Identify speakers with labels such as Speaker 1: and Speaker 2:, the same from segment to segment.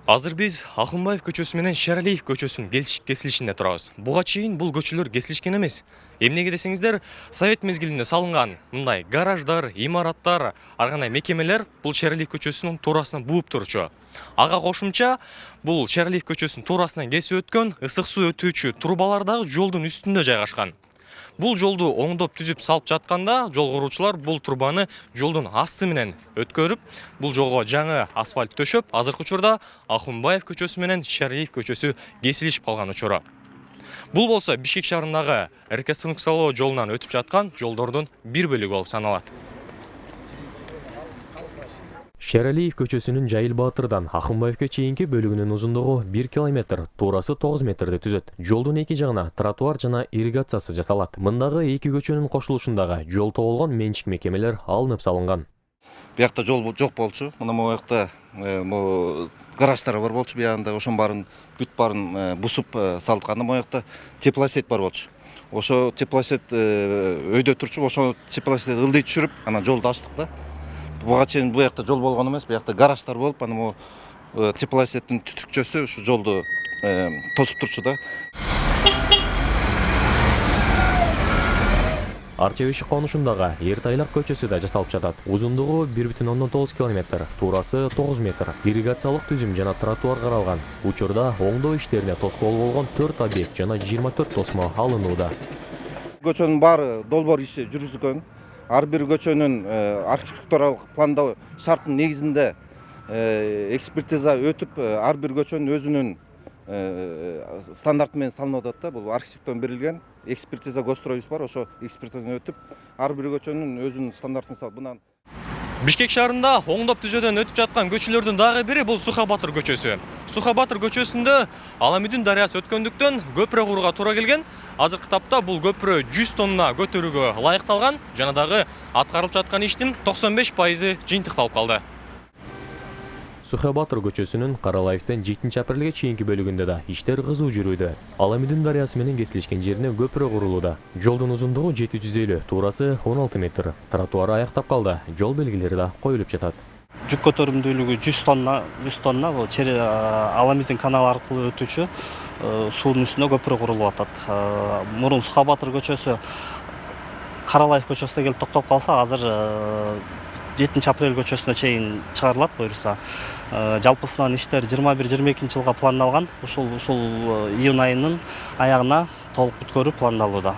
Speaker 1: Азыр биз Акынбаев көчөсү менен Шералиев көчөсүнүн кесилишинде турабыз. Буга чейин бул көчөлөр кесилишкен эмес. Эмнеге десеңиздер, Совет мезгилинде салынган мындай гараждар, имараттар, ар кандай мекемелер бул Шералиев көчөсүнүн туурасынан бууп турчу. Ага кошумча бул Шералиев көчөсүнүн туурасынан кесип өткөн ысык суу өтүүчү трубалар дагы жолдун үстүндө жайгашкан. Бул жолду оңдоп түзүп салып жатканда жол куруучулар бул трубаны жолдун асты менен өткөрүп, бул жолго жаңы асфальт төшөп, азыркы учурда Акынбаев көчөсү менен Шералиев көчөсү кесилишип калган учуру. Бул болсо Бишкек шаарындагы реконструкциялоо жолунан өтүп жаткан жолдордун бир бөлүгү болуп саналат. Шералиев көчөсүнүн Жайыл Баатырдан Акынбаевке чейинки бөлүгүнүн узундугу 1 км, туурасы 9 метрди түзөт. Жолдун эки жагына тротуар жана ирригациясы жасалат. Мындагы эки көчөнүн кошулушундагы жол тоголгон менчик мекемелер алынып салынган.
Speaker 2: Биякта жол жок болчу. Мына моякта гараждар бар болчу. Биягында ошонун баарын бүт баарын бусуп салтканда моякта теплосет бар болчу. Ошо теплосет өйдө турчу. Ошо теплосет ылдый түшүрүп, анан жолду ачтык да. Буга чейин бу жакта жол болгон эмес, бу жакта гараждар болуп, анан могу теплосеттин түтүкчөсү ушу жолду тосуп турчу да.
Speaker 1: Арчебешик конушундагы Эртайлак көчөсү да жасалып жатат. Узундугу 1,9 км, туурасы 9 метр. Ирригациялык түзүм жана тротуар каралган. Учурда оңдоо иштерине тоскоол болгон 4 объект жана 24 тосмо алынууда.
Speaker 2: Көчөнүн баары долбоор иши жүргүзүлгөн. Ар бир көчөнүн архитектуралык пландоо шарттын негизинде экспертиза өтүп, ар бир көчөнүн өзүнүн стандарты менен салынып атат да. Бул архитектордон берилген экспертиза госстроюбуз бар. Ошо экспертизадан өтүп, ар бир көчөнүн өзүнүн стандартын салып, мына
Speaker 1: Бишкек шаарында оңдоп түзөөдөн өтүп жаткан көчөлөрдүн дагы бири бул Сухабатыр көчөсү. Сухабатыр көчөсүндө Аламүдүн дарыясы өткөндүктөн көпүрө курууга туура келген. Азыркы тапта бул көпүрө 100 тонна көтөрүүгө ылайыкталган жана дагы аткарылып жаткан иштин 95% жыйынтыкталып калды. Сухабатыр көчөсүнүн Каралаевден 7-апрелге чейинки бөлүгүндө да иштер кызуу жүрүүдө. Аламүдүн дарыясы менен кесилишкен жерине көпүрө курулууда. Жолдун узундугу 750, туурасы 16 метр. Тротуар аяктап калды. Жол белгилери да коюлуп жатат.
Speaker 3: Жүк көтөрүмдүүлүгү 100 тонна бул Аламүдүн каналы аркылуу өтүүчү суунун үстүнө көпүрө курулуп атат. Мурун Сухабатыр көчөсү Каралаев көчөсүнө келип токтоп калса, азыр 7-апрель көчөсүнө чейин чыгарылат буюрса. Жалпысынан иштер 21-22 жылга пландалган. Ушул июнь айынын аягына толук бүткөрүү пландалууда.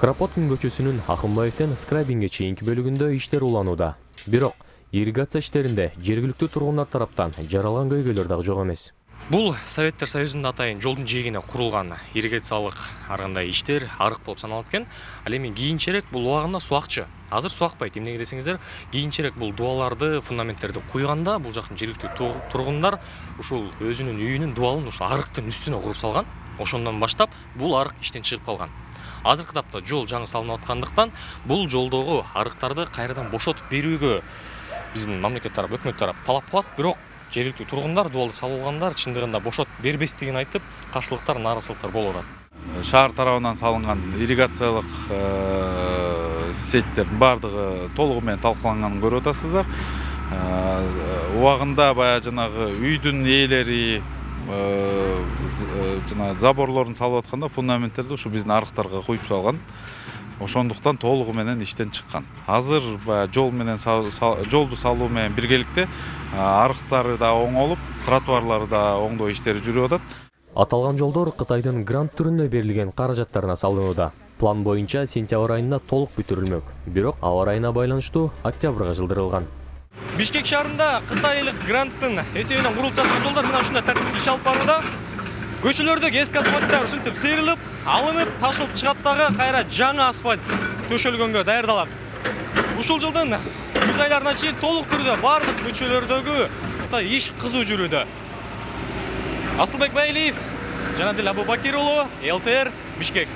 Speaker 1: Кропоткин көчөсүнүн Акынбаевден Скрабинге чейинки бөлүгүндө иштер уланууда. Бирок ирригация иштеринде жергиликтүү тургундар тараптан жаралган көйгөйлөр дагы жок эмес. Бул Советтер Союзунда атайын жолдун жээгине курулган ирригациялык ар кандай иштер арык болуп саналат экен. Ал эми кийинчерээк бул убагында суу акчы. Азыр суу акпайт. Эмнеге десеңиздер, кийинчерээк бул дубаларды, фундаменттерди куйганда бул жактын жергиликтүү тургундар ушул өзүнүн үйүнүн дубалын ушул арыктын үстүнө куруп салган. Ошондон баштап бул арык иштен чыгып калган. Азыркы тапта жол жаңы салынып аткандыктан бул жолдогу арыктарды кайрадан бошотуп берүүгө биздин мамлекет тарап, өкмөт тарап талап кылат. Бирок жергиликтүү тургундар, дубалды салып алгандар чындыгында бошотуп бербестигин айтып, каршылыктар, нааразычылыктар болуп атат.
Speaker 4: Шаар тарабынан салынган ирригациялык сеттердин баардыгы толугу менен талкууланганын көрүп атасыздар. Убагында баягы жанагы үйдүн ээлери жана заборлорун салып атканда фундаменттерди ушу биздин арыктарга куюп салган. Ошондуктан толугу менен иштен чыккан. Азыр жол менен жолду салуу менен биргеликте арыктары да оңолуп, тротуарлары да оңдоо иштери жүрүп атат.
Speaker 1: Аталган жолдор Кытайдын грант түрүндө берилген каражаттарына салынууда. План боюнча сентябрь айында толук бүтүрүлмөк. Бирок аба ырайына байланыштуу октябрга жылдырылган. Бишкек шаарында кытайлык гранттын эсебинен курулуп жаткан жолдор мына ушундай тартипте иш алып барууда. Көчөлөрдөгү эски асфальттар ушинтип сейрилип, алынып, ташылып чыгат дагы кайра жаңы асфальт төшөлгөнгө даярдалат. Ушул жылдын күз айларына чейин толук түрдө бардык көчөлөрдөгү иш кызуу жүрүүдө. Асылбек Байлиев, Жанадил Абубакир уулу, ЛТР, Бишкек.